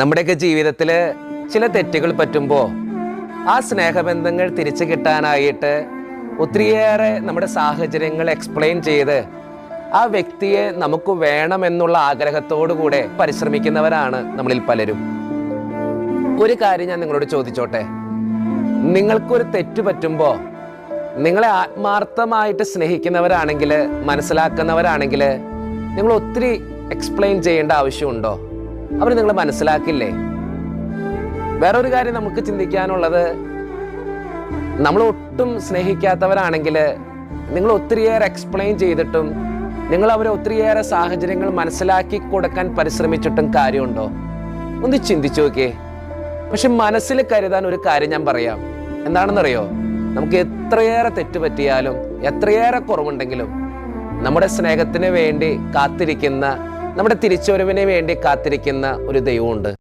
നമ്മുടെയൊക്കെ ജീവിതത്തിൽ ചില തെറ്റുകൾ പറ്റുമ്പോൾ ആ സ്നേഹബന്ധങ്ങൾ തിരിച്ചു കിട്ടാനായിട്ട് ഒത്തിരിയേറെ നമ്മുടെ സാഹചര്യങ്ങൾ എക്സ്പ്ലെയിൻ ചെയ്ത് ആ വ്യക്തിയെ നമുക്ക് വേണമെന്നുള്ള ആഗ്രഹത്തോടു കൂടെ പരിശ്രമിക്കുന്നവരാണ് നമ്മളിൽ പലരും. ഒരു കാര്യം ഞാൻ നിങ്ങളോട് ചോദിച്ചോട്ടെ, നിങ്ങൾക്കൊരു തെറ്റ് പറ്റുമ്പോൾ നിങ്ങളെ ആത്മാർത്ഥമായിട്ട് സ്നേഹിക്കുന്നവരാണെങ്കിൽ, മനസ്സിലാക്കുന്നവരാണെങ്കിൽ നിങ്ങൾ ഒത്തിരി എക്സ്പ്ലെയിൻ ചെയ്യേണ്ട ആവശ്യമുണ്ടോ? അവർ നിങ്ങൾ മനസ്സിലാക്കില്ലേ? വേറൊരു കാര്യം നമുക്ക് ചിന്തിക്കാനുള്ളത്, നമ്മൾ ഒട്ടും സ്നേഹിക്കാത്തവരാണെങ്കിൽ നിങ്ങൾ ഒത്തിരിയേറെ എക്സ്പ്ലെയിൻ ചെയ്തിട്ടും നിങ്ങൾ അവരെ ഒത്തിരിയേറെ സാഹചര്യങ്ങൾ മനസ്സിലാക്കി കൊടുക്കാൻ പരിശ്രമിച്ചിട്ടും കാര്യമുണ്ടോ? ഒന്ന് ചിന്തിച്ചു നോക്കിയേ. പക്ഷെ മനസ്സിൽ കരുതാൻ ഒരു കാര്യം ഞാൻ പറയാം. എന്താണെന്നറിയോ? നമുക്ക് എത്രയേറെ തെറ്റ് പറ്റിയാലും എത്രയേറെ കുറവുണ്ടെങ്കിലും നമ്മുടെ സ്നേഹത്തിന് വേണ്ടി കാത്തിരിക്കുന്ന, നമ്മുടെ തിരിച്ചുവരവിന് വേണ്ടി കാത്തിരിക്കുന്ന ഒരു ദൈവമുണ്ട്.